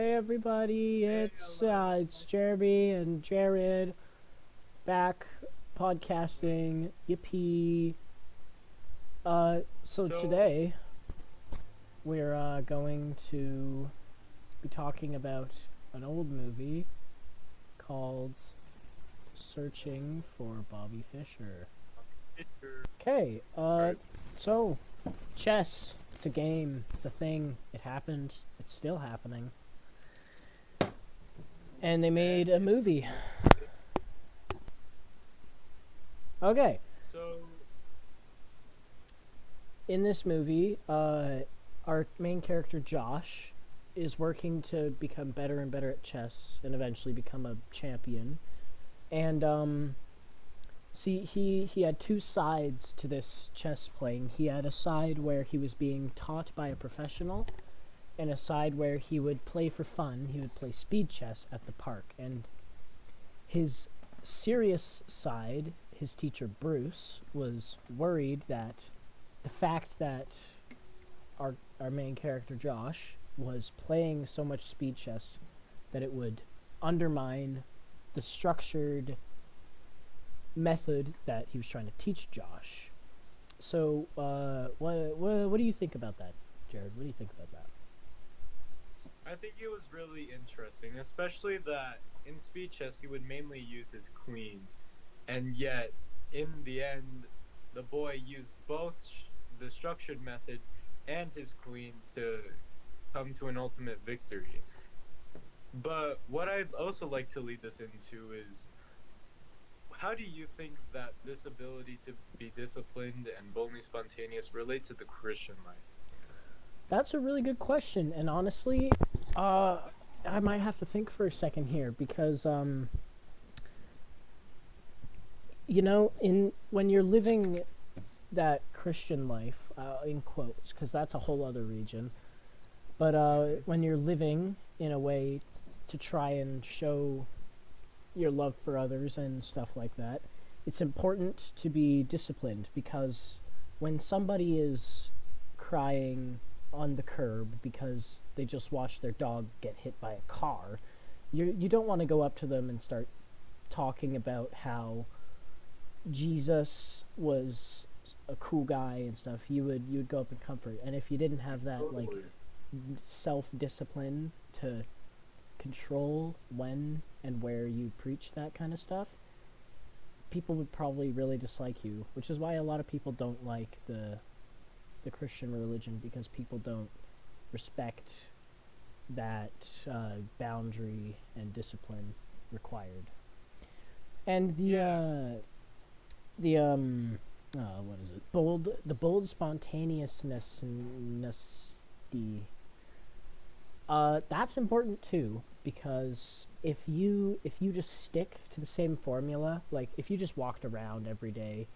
Hey everybody, it's Jeremy and Jared back podcasting. Yippee! So So, today we're going to be talking about an old movie called Searching for Bobby Fischer. Fischer, Okay, right? so chess. It's a game. It's a thing. It happened. It's still happening. And they And made a it's movie. movie. Okay, So, in this movie, our main character Josh is working to become better and better at chess and eventually become a champion. And see, he had two sides to this chess playing. He had a side where he was being taught by a professional, and a side where he would play for fun. He would play speed chess at the park, and his serious side, his teacher Bruce, was worried that the fact that our main character Josh was playing so much speed chess that it would undermine the structured method that he was trying to teach Josh. So, what do you think about that, Jared? What do you think about that? I think it was really interesting, especially that in speed chess he would mainly use his queen, and yet in the end, the boy used both the structured method and his queen to come to an ultimate victory. But what I'd also like to lead this into is, how do you think that this ability to be disciplined and boldly spontaneous relate to the Christian life? That's a really good question, and honestly, uh, I might have to think for a second here because in when you're living that Christian life, in quotes, because that's a whole other region. But Hmm. when you're living in a way to try and show your love for others and stuff like that, it's important to be disciplined because when somebody is crying on the curb because they just watched their dog get hit by a car, you don't want to go up to them and start talking about how Jesus was a cool guy and stuff. You would go up and comfort. And if you didn't have that like Totally. self discipline to control when and where you preach that kind of stuff, people would probably really dislike you, which is why a lot of people don't like the Christian religion because people don't respect that boundary and discipline required. And Yeah. the what is it? The bold spontaneousness that's important too because if you just stick to the same formula, like if you just walked around every day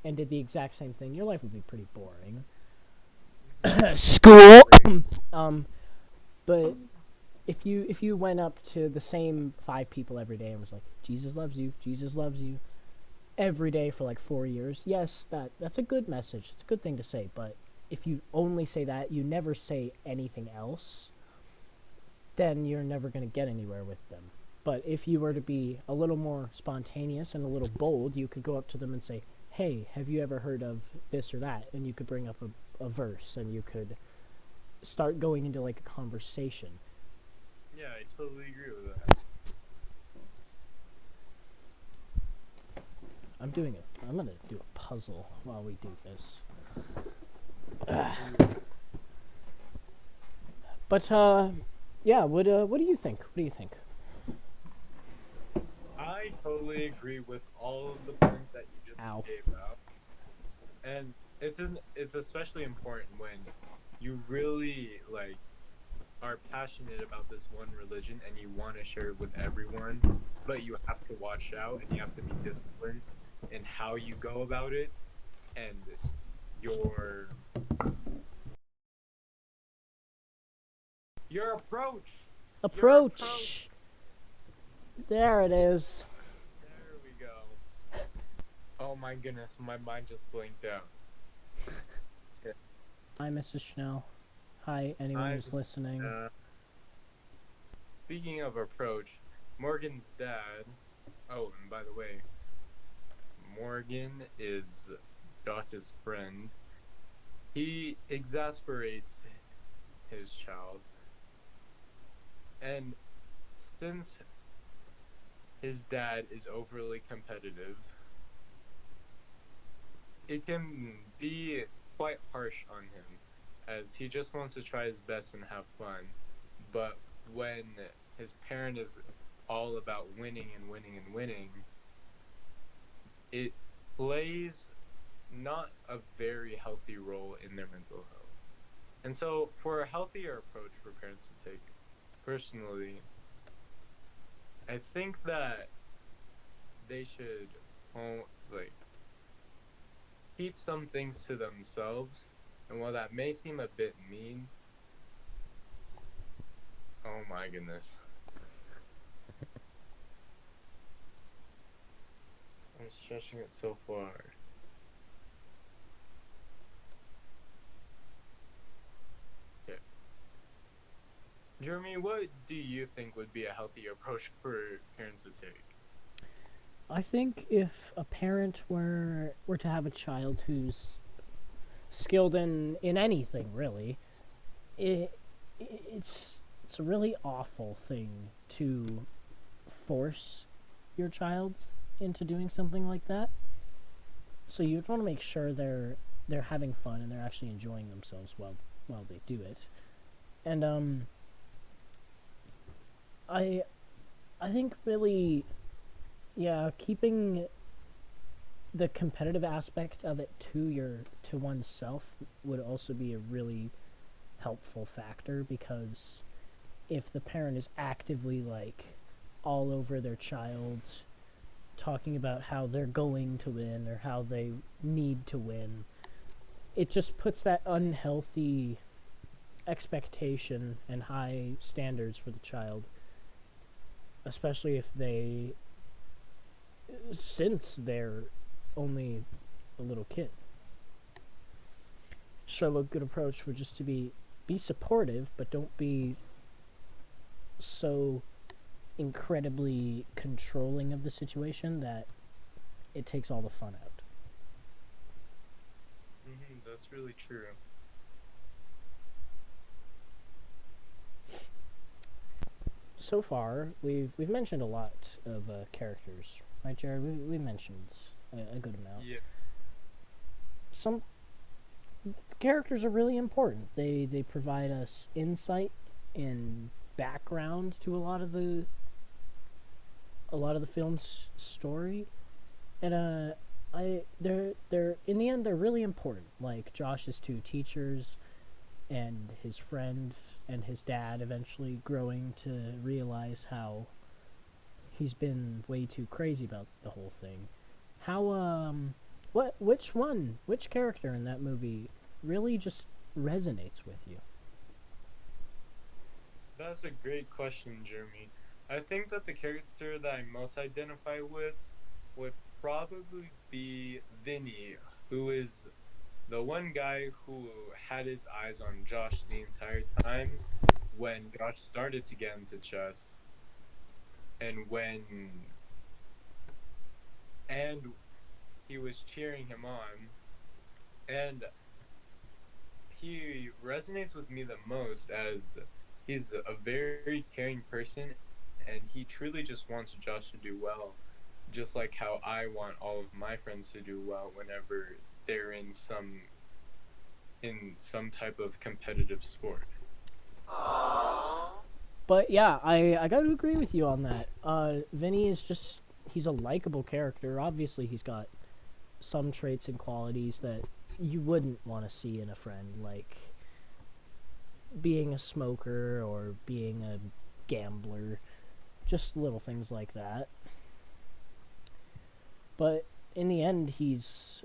and did the exact same thing, your life would be pretty boring. Hmm. School. Totally. um, but if you went up to the same five people every day and was like, Jesus loves you, every day for like 4 years, yes, that's a good message. It's a good thing to say. But if you only say that, you never say anything else, then you're never going to get anywhere with them. But if you were to be a little more spontaneous and a little bold, you could go up to them and say, hey, have you ever heard of this or that? And you could bring up a verse and you could start going into like a conversation. Yeah, I totally agree with that. I'm going to do a puzzle while we do this. Ooh. But, yeah, what do you think? What do you think? I totally agree with all of the points that you just Ow. gave out. And it's especially important when you really are passionate about this one religion and you want to share it with everyone, but you have to watch out and you have to be disciplined in how you go about it and your your approach. Your approach. Approach! There it is. There we go. Oh my goodness, my mind just blinked out. Okay. Hi, Mrs. Schnell. Hi, anyone I who's listening. speaking of approach, Morgan's dad. Oh, and by the way, Morgan is Josh's friend. He exasperates his child, and since his dad is overly competitive, it can be quite harsh on him, as he just wants to try his best and have fun. But when his parent is all about winning and winning and winning, it plays not a very healthy role in their mental health. And so, for a healthier approach for parents to take, personally, I think that they should like keep some things to themselves. And while that may seem a bit mean, oh my goodness, I'm stretching it so far. Okay. Jeremy, what do you think would be a healthy approach for parents to take? I think if a parent were to have a child who's skilled in anything really, it it's a really awful thing to force your child into doing something like that. So you want to make sure they're having fun and they're actually enjoying themselves while they do it. And I I think really, yeah, keeping the competitive aspect of it to oneself would also be a really helpful factor, because if the parent is actively like all over their child, talking about how they're going to win or how they need to win, it just puts that unhealthy expectation and high standards for the child, especially if they, since they're only a little kid. So a good approach would just to be supportive, but don't be so incredibly controlling of the situation that it takes all the fun out. That's really true. So far, we've mentioned a lot of characters, right, Jared? We mentioned a good amount. Yeah. Some characters are really important. They provide us insight and background to a lot of the film's story, and they're in the end they're really important. Like Josh's two teachers, and his friend, and his dad eventually growing to realize how he's been way too crazy about the whole thing. How which character in that movie really just resonates with you? That's a great question, Jeremy. I think that the character that I most identify with would probably be Vinny, who is the one guy who had his eyes on Josh the entire time when Josh started to get into chess, and and he was cheering him on, and he resonates with me the most as he's a very caring person, and he truly just wants Josh to do well, just like how I want all of my friends to do well whenever they're in some type of competitive sport. But yeah, I got to agree with you on that. Vinny is just, he's a likable character. Obviously, he's got some traits and qualities that you wouldn't want to see in a friend, like being a smoker or being a gambler, just little things like that. But in the end, he's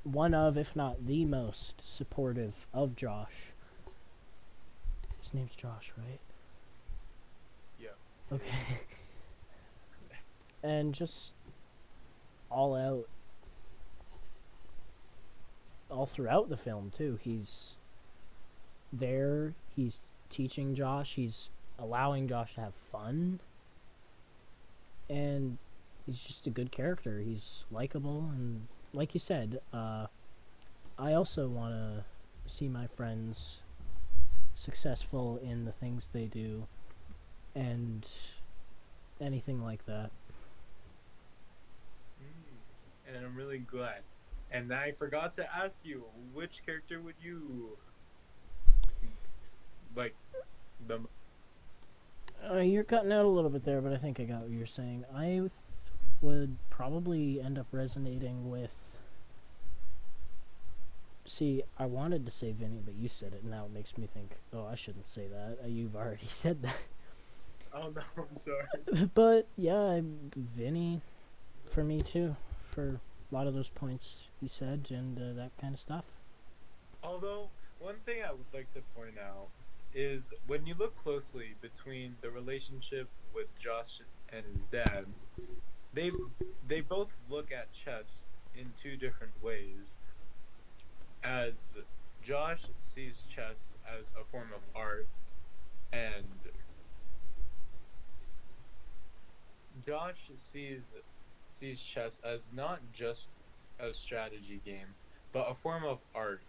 one of, if not the most supportive of Josh. His name's Josh, right? Yeah. Okay. And just all out, all throughout the film too. He's there. He's teaching Josh. He's allowing Josh to have fun, and he's just a good character. He's likable, and like you said, I also want to see my friends successful in the things they do, and anything like that. And I'm really glad. And I forgot to ask you, which character would you like the? You're cutting out a little bit there, but I think I got what you're saying. Would probably end up resonating with. See, I wanted to say Vinny, but you said it, and now it makes me think, oh, I shouldn't say that. You've already said that. Oh no, I'm sorry. But yeah, Vinny, for me too, for a lot of those points you said and that kind of stuff. Although one thing I would like to point out is when you look closely between the relationship with Josh and his dad, they they both look at chess in two different ways. As Josh sees chess as a form of art, and Josh sees chess as not just a strategy game, but a form of art.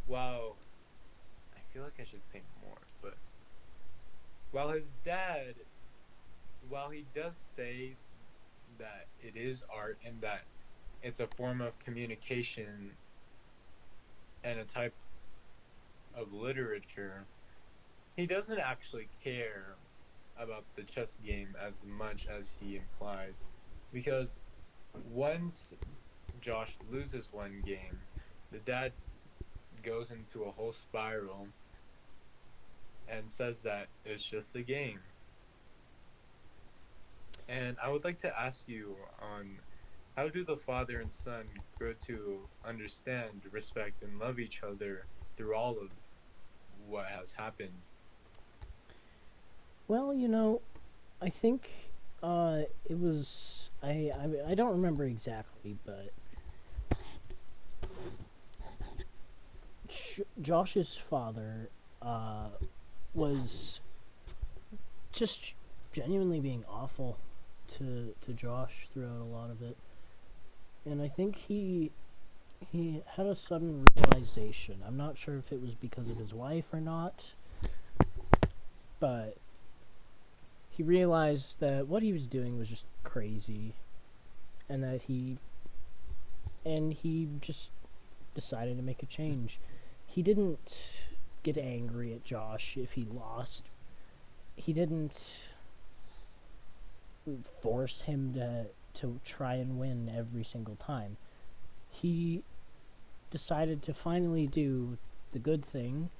While I feel like I should say more, but while his dad, while he does say that it is art and that it's a form of communication and a type of literature, he doesn't actually care about the chess game as much as he implies. Because once Josh loses one game, the dad goes into a whole spiral and says that it's just a game. And I would like to ask you on how do the father and son grow to understand, respect, and love each other through all of what has happened? Well, I think it was I don't remember exactly, but Josh's father was just genuinely being awful to Josh throughout a lot of it, and I think he had a sudden realization. I'm not sure if it was because of his wife or not, but he realized that what he was doing was just crazy, and that he just decided to make a change. He didn't get angry at Josh if he lost. He didn't force him to try and win every single time. He decided to finally do the good thing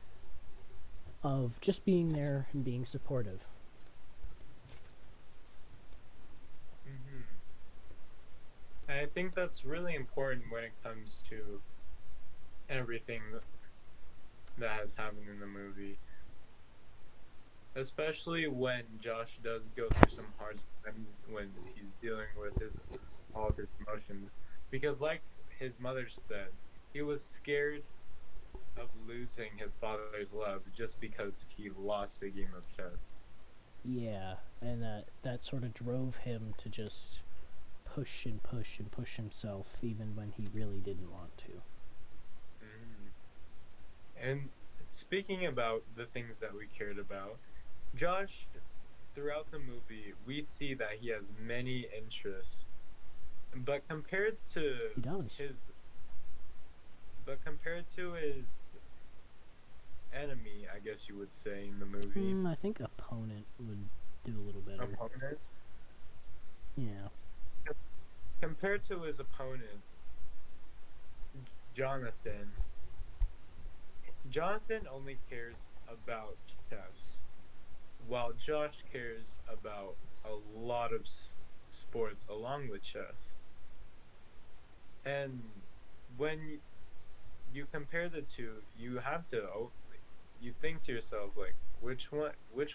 of just being there and being supportive. Mm-hmm. And I think that's really important when it comes to everything that has happened in the movie. Especially when Josh does go through some hard times when he's dealing with all of his emotions. Because like his mother said, he was scared of losing his father's love just because he lost a game of chess. Yeah, and that sort of drove him to just push and push and push himself even when he really didn't want to. Mm. And speaking about the things that we cared about, Josh, throughout the movie, we see that he has many interests, but He does. his compared to his enemy, I guess you would say in the movie, I think opponent would do a little better. opponent, Yeah. compared to his opponent, Jonathan, Jonathan only cares about chess, while Josh cares about a lot of sports along with chess. And when you compare the two, you have to you think to yourself like which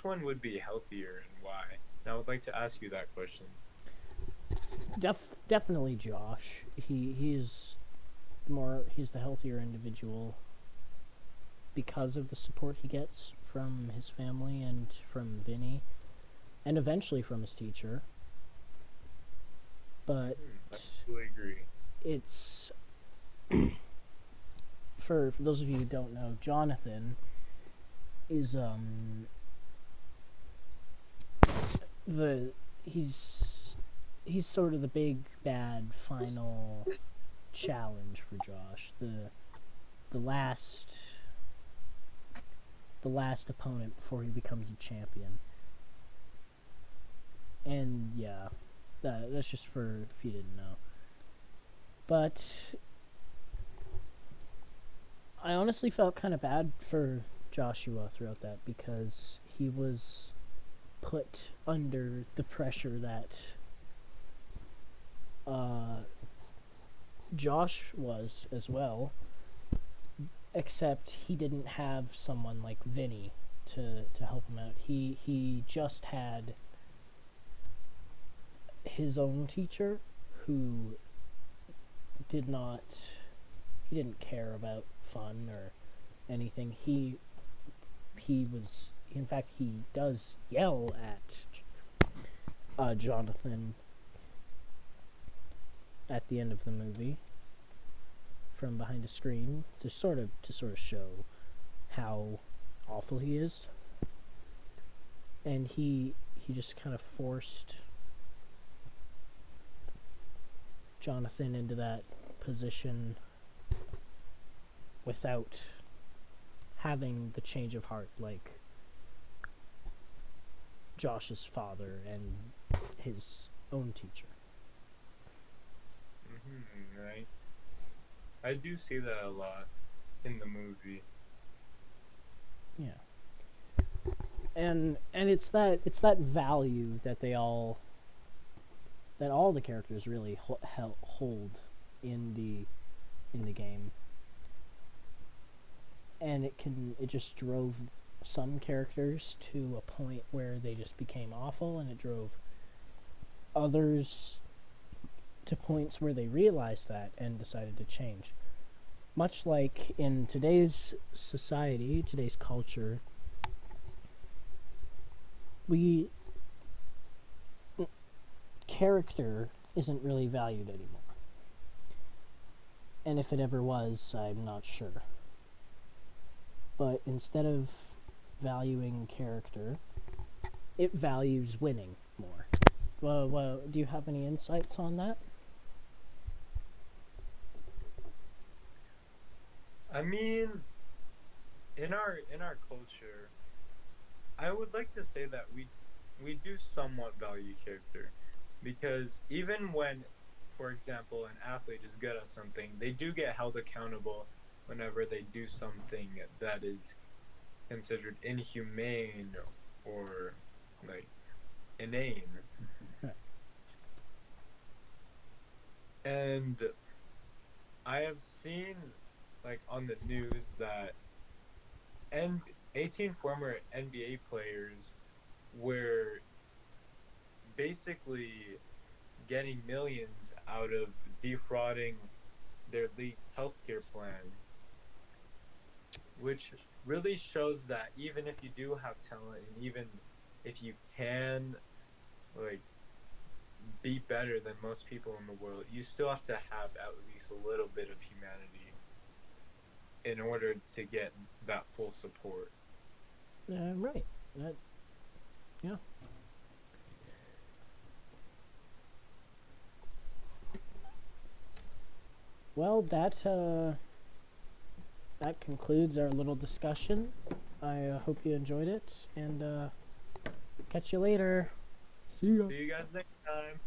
one would be healthier and why. And I would like to ask you that question. Definitely Josh. He's the healthier individual because of the support he gets from his family and from Vinny, and eventually from his teacher. But I totally agree. it's for those of you who don't know, Jonathan is the he's sort of the big bad final challenge for Josh. The last the last opponent before he becomes a champion. And yeah, that's just for if you didn't know. But I honestly felt kind of bad for Joshua throughout that because he was put under the pressure that Josh was as well, except he didn't have someone like Vinny to help him out. He just had his own teacher who didn't care about fun or anything. He was, in fact, he does yell at Jonathan at the end of the movie from behind a screen to sort of show how awful he is. And he just kind of forced Jonathan into that position without having the change of heart like Josh's father and his own teacher. Right. I do see that a lot in the movie. Yeah. And it's that value that all the characters really hold in the game. And it just drove some characters to a point where they just became awful, and it drove others to points where they realized that and decided to change. Much like in today's society, today's culture, character isn't really valued anymore. And if it ever was, I'm not sure. But instead of valuing character, it values winning more. Well, do you have any insights on that? I mean, in our culture, I would like to say that we do somewhat value character, because even when, for example, an athlete is good at something, they do get held accountable whenever they do something that is considered inhumane or like inane. Right. And I have seen like on the news that 18 former NBA players were basically getting millions out of defrauding their league's healthcare plan, which really shows that even if you do have talent and even if you can like be better than most people in the world, you still have to have at least a little bit of humanity in order to get that full support. Right. Yeah. Well, that concludes our little discussion. I hope you enjoyed it, and catch you later. See ya. See you guys next time.